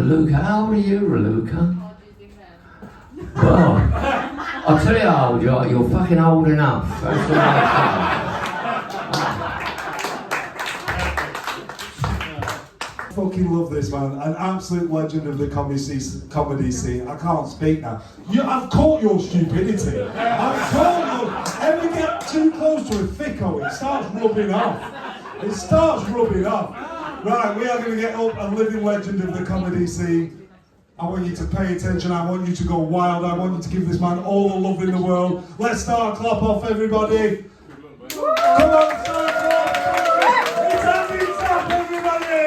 Raluca. How old are you, Raluca? Well, I'll tell you how old you are. You're fucking old enough. That's all I fucking love this man, an absolute legend of the comedy scene. I can't speak now. I've caught your stupidity. I've caught you. Ever get too close to a thicko, it starts rubbing off. It starts rubbing off. Right, we are going to get up a living legend of the comedy scene. I want you to pay attention, I want you to go wild, I want you to give this man all the love in the world. Let's start, clap off everybody. Come on, start clap. It's Andy Zapp, everybody.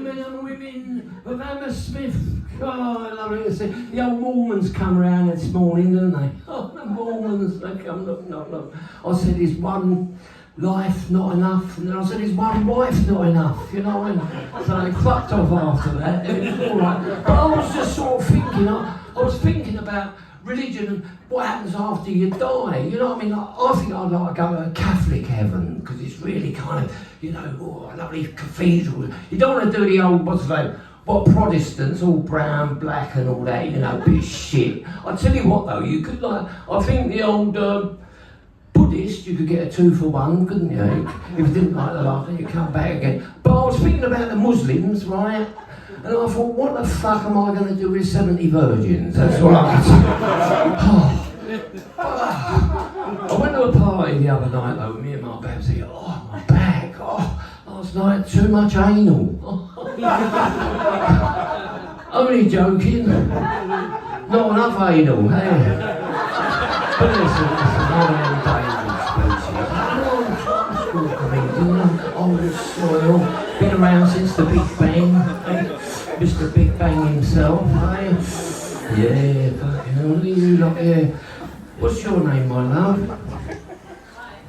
Men and women of Hammersmith. Oh, I love it. The old Mormons come around this morning, didn't they? Oh, the Mormons, they come, look. I said, is one life not enough? And then I said, is one wife not enough? You know, and so they fucked off after that. It was all right. But I was just sort of thinking, I was thinking about religion and what happens after you die. You know what I mean? I think I'd like to go to a Catholic heaven because it's really kind of, you know, a lovely cathedral. You don't want to do the old, what Protestants, all brown, black and all that, you know, bit of shit. I tell you what though, you could I think the old Buddhist, you could get a 2 for 1, couldn't you? If you didn't like the laugh, then you come back again. But I was thinking about the Muslims, right? And I thought, what the fuck am I going to do with 70 virgins? That's what I I went to a party the other night though, me and my babsy. Oh, my back. Oh, last night, too much anal. Only joking. Not enough anal, hey? But listen, I'm dangerous species. Old soil, been around since the Big Bang. Mr. Big Bang himself, hey? Yeah, fucking hell, look at you lot here. What's your name, my love?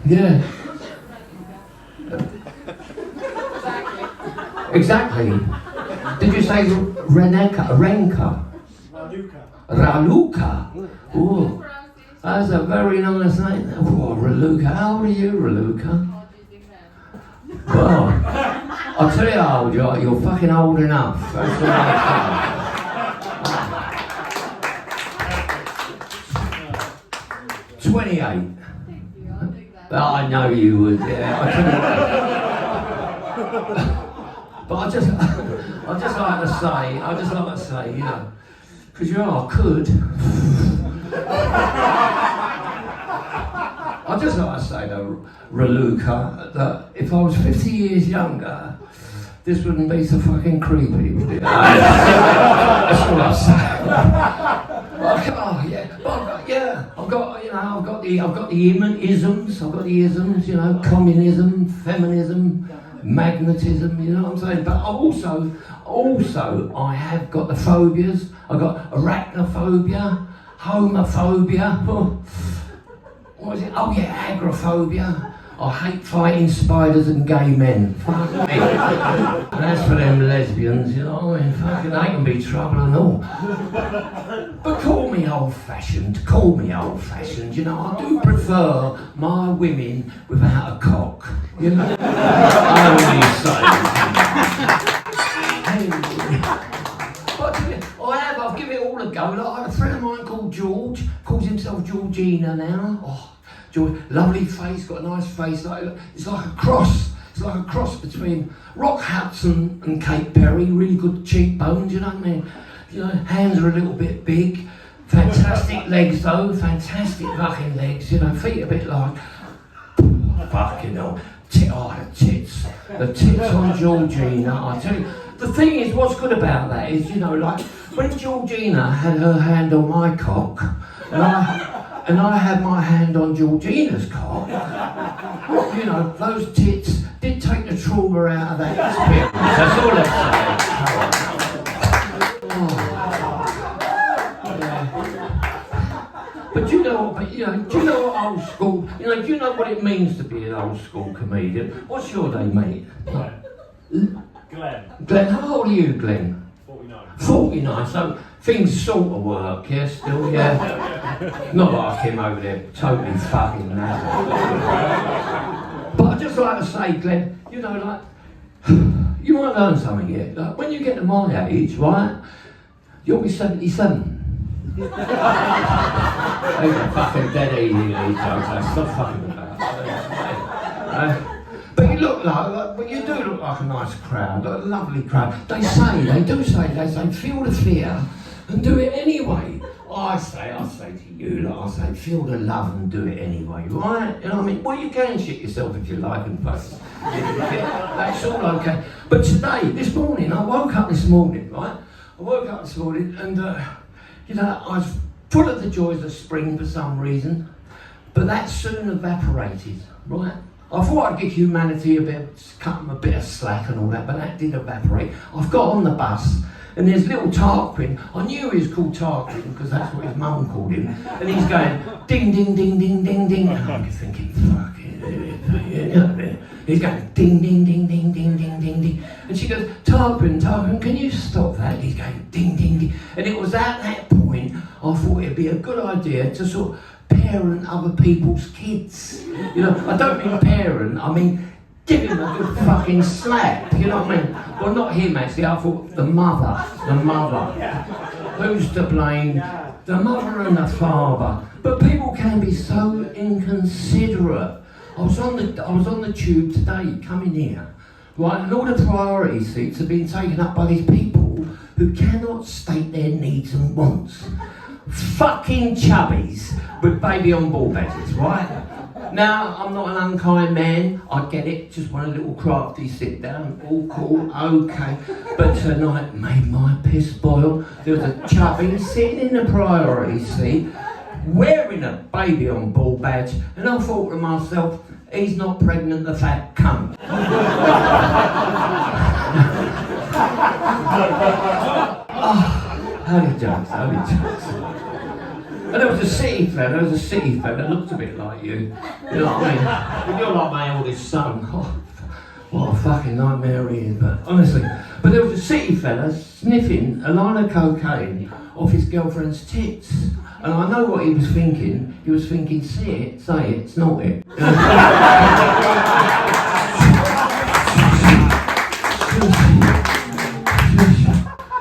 Yeah. Exactly. Did you say Renka? Raluca. Oh, that's a very nice name. Oh, Raluca. How old are you, Raluca? Well, I'll tell you how old you are. You're fucking old enough. That's all I 28. Well, I know you would, yeah. But I just like to say, you know, because you know, I could. I just like to say though, Raluca, that if I was 50 years younger, this wouldn't be so fucking creepy, would it? That's what I say. Oh yeah, I've got the isms, you know, communism, feminism, magnetism, you know what I'm saying? But also I have got the phobias. I've got arachnophobia, homophobia, what is it? Oh yeah, agoraphobia. I hate fighting spiders and gay men. Fuck me. And as for them lesbians, you know what I mean? Fucking they can be trouble and all. But call me old-fashioned, you know, I do prefer my women without a cock, you know? I only say. But I'll give it all a go. Like, I have a friend of mine called George, calls himself Georgina now. Oh, George, lovely face, got a nice face. It's like a cross. It's like a cross between Rock Hudson and Kate Perry. Really good cheekbones, you know what I mean? You know, hands are a little bit big. Fantastic legs though, fantastic fucking legs. You know, feet a bit like, fucking hell. The tits. The tits on Georgina, I tell you. The thing is, what's good about that is, you know, like, when Georgina had her hand on my cock, and I had my hand on Georgina's cock, you know, those tits did take the trauma out of that experience. That's all I'm saying. Oh. Yeah. But do you know what old school, do you know what it means to be an old school comedian? What's your name, mate? Glenn, how old are you, Glenn? 49, so things sort of work, yeah, still, yeah? Not like him over there, totally fucking mad. like I say, Glenn, you know, like, you might learn something here. Like, when you get to my age, right, you'll be 77. Those are fucking dead easy, these jokes. Stop fucking about it. But you look like, but you do look like a nice crowd, like a lovely crowd. They do say, feel the fear and do it anyway. I say to you, like I say, feel the love and do it anyway, right? You know what I mean? Well, you can shit yourself if you like and fuck. That's all okay. But today, this morning, I woke up this morning, right? I woke up this morning and, you know, I was full of the joys of spring for some reason, but that soon evaporated, right? I thought I'd give humanity a bit, cut them a bit of slack and all that, but that did evaporate. I've got on the bus, and there's little Tarquin. I knew he was called Tarquin because that's what his mum called him. And he's going, ding, ding, ding, ding, ding, ding. And I'm thinking, fuck it. He's going, ding, ding, ding, ding, ding, ding, ding, ding. And she goes, Tarquin, can you stop that? He's going, ding, ding, ding. And it was at that point I thought it'd be a good idea to sort of parent other people's kids. You know, I don't mean parent, I mean give him a good fucking slap, you know what I mean? Well, not him actually, I thought the mother. Who's to blame? The mother and the father. But people can be so inconsiderate. I was on the tube today, coming here, right, and all the priority seats have been taken up by these people who cannot state their needs and wants. Fucking chubbies with baby on ball badges, right? Now, I'm not an unkind man, I get it, just want a little crafty sit down, all cool, okay. But tonight made my piss boil. There was a chubby sitting in the priority seat, wearing a baby on ball badge, and I thought to myself, he's not pregnant, the fat cunt. Oh, holy jokes. And there was a city fella that looked a bit like you. You know what I mean? If you're like my oldest son, oh, what a fucking nightmare he is, but honestly. But there was a city fella sniffing a line of cocaine off his girlfriend's tits. And I know what he was thinking. He was thinking, say it, snort it.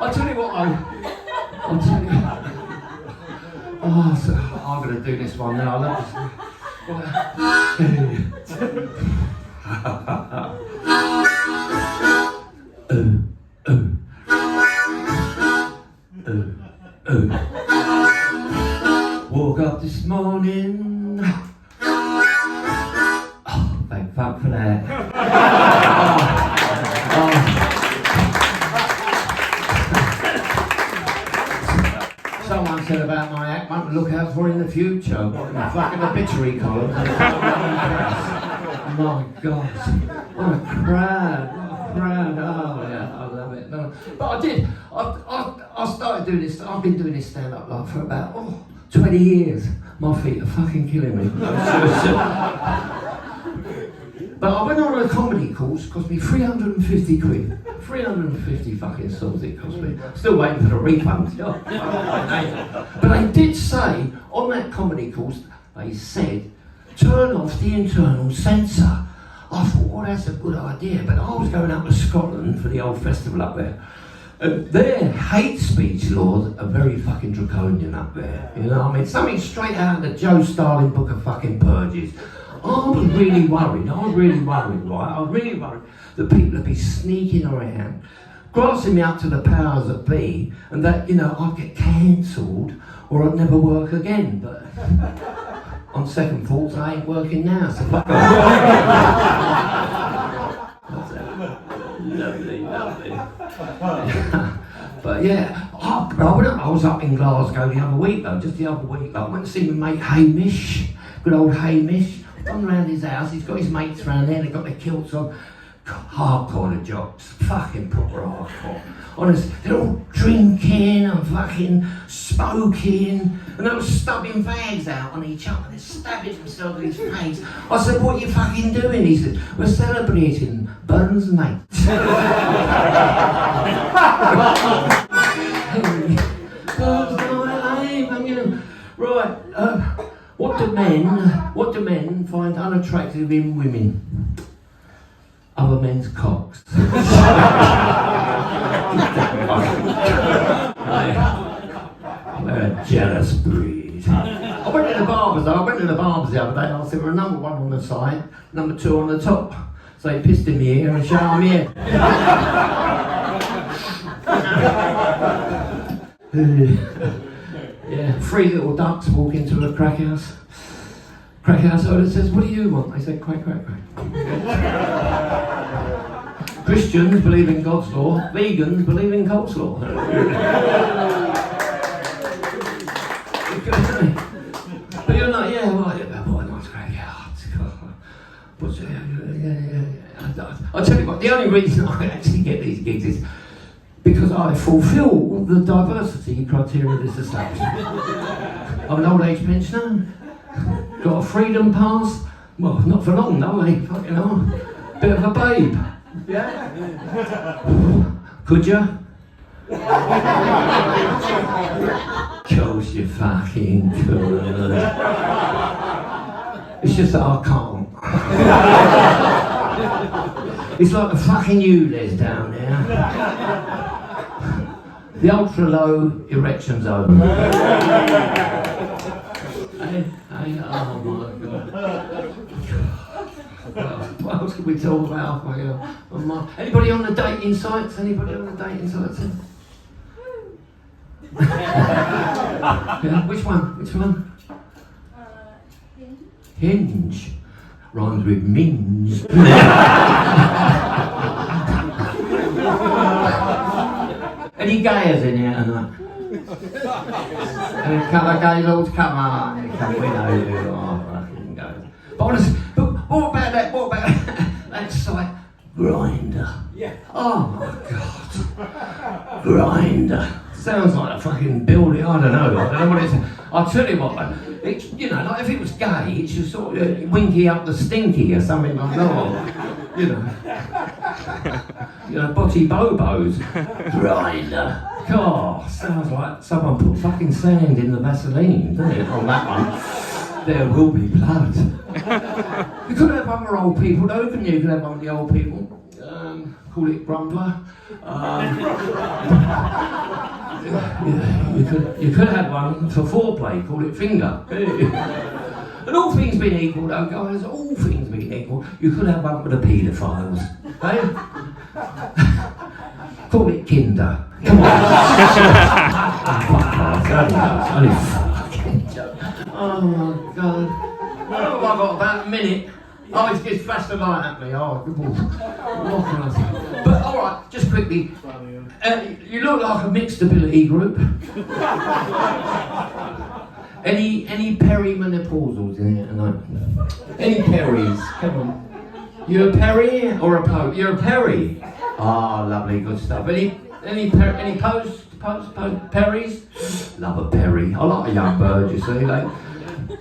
I'll tell you what, oh, so I'm going to do this one now. I love this. Woke up this morning. Oh, thank fuck for that. Someone said about my act, one to look out for in the future. What in the fucking obituary column? My God, what a crowd! Oh yeah, I love it. No, but I did. I started doing this. I've been doing this stand-up like for about 20 years. My feet are fucking killing me. But I went on a comedy course, cost me 350 quid. 350 fucking souls it cost me. Still waiting for the refund. But they did say, on that comedy course, they said, turn off the internal censor. I thought, well, that's a good idea. But I was going up to Scotland for the old festival up there. Their hate speech laws are very fucking draconian up there. You know what I mean? Something straight out of the Joe Stalin book of fucking purges. I was really worried, right? I was really worried that people would be sneaking around, grassing me up to the powers that be, and that, you know, I'd get cancelled or I'd never work again. But on second thoughts, I ain't working now, so fuck off. Lovely. But yeah, I was up in Glasgow the other week though, just the other week. I went to see my mate Hamish, good old Hamish. Gone round his house, he's got his mates round there, they've got their kilts on. Hardcore the jocks, fucking proper hardcore. Honest, they're all drinking and fucking smoking, and they were stubbing fags out on each other, they're stabbing themselves in his face. I said, what are you fucking doing? He said, we're celebrating Burns mate. Right, what do men find unattractive in women? other men's cocks. We're a jealous breed. I went to the barbers the other day. I said, we're number 1 on the side, number 2 on the top. So he pissed in my ear and showered me head. Yeah, 3 little ducks walk into a crack house. Crack house owner says, what do you want? They say, quack, quack, quack. Christians believe in God's law, vegans believe in coleslaw. But you're not, yeah, well, boy, nice crack house. I'll tell you what, the only reason I actually get these gigs is because I fulfil the diversity criteria of this establishment. I'm an old age pensioner, got a freedom pass, well, not for long though, fucking hell. Bit of a babe. Yeah? Could ya? Course you fucking could. It's just that I can't. It's like the fucking ULEZ down there. The ultra low erection zone. Hey, oh my god. What else can we talk about? Anybody on the dating sites? Anybody on the dating sites? Yeah, which one? Hinge. Rhymes with minge. Any gayers in here tonight? A couple of gay lords, come on. We know you. Oh, fucking go. But honestly, what about that site? Grindr. Yeah. Oh my god. Grindr. Sounds like a fucking building, I don't know what it's. I'll tell you what, it's, you know, like if it was gay, it's just sort of winky up the stinky or something like that. You know, botty bobos. Grindr. God, sounds like someone put fucking sand in the Vaseline, doesn't it, on that one? There will be blood. You could have other old people though, couldn't you? You could have one of the old people. Call it Grumbler. You could have one for foreplay, call it Finger. And all things being equal though, guys, all things being equal, you could have one for the paedophiles. Hey? Call it Kinder. Come on. Only fucking joke. Oh my god. Oh, I've got about a minute. Oh, it's just flashed the light at me. Oh, good ball. But alright, just quickly. You look like a mixed ability group. Any perimenopausals in here tonight? Any peris? Come on. You a peri or a po? You're a peri. Ah, lovely, good stuff. Any post peris? Love a peri. I like a young bird, you see.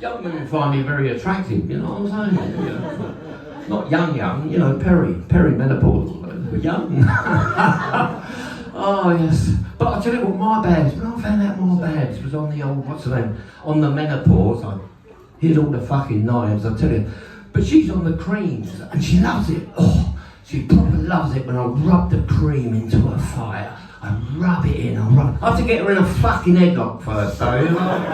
Young women find me very attractive, you know what I'm saying? You know, not young, you know, perimenopausal, young. Oh yes, but I'll tell you what, my Babs, when I found out my Babs was on the old, what's her name, on the menopause, I hid all the fucking knives, I tell you. But she's on the creams, and she loves it. Oh, she probably loves it when I rub the cream into her fire. I rub it in, I have to get her in a fucking headlock first, though, you know?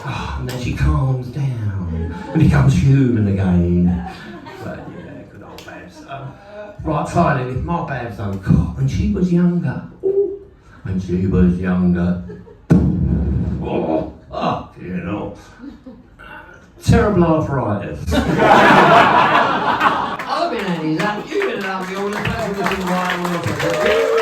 Oh, and then she calms down and becomes human again. But yeah, good old Babs. Right, finally, with my Babs though, God, when she was younger, you know, terrible arthritis. I've been Andy Zapp, you've been lovely, all the pleasure was in right.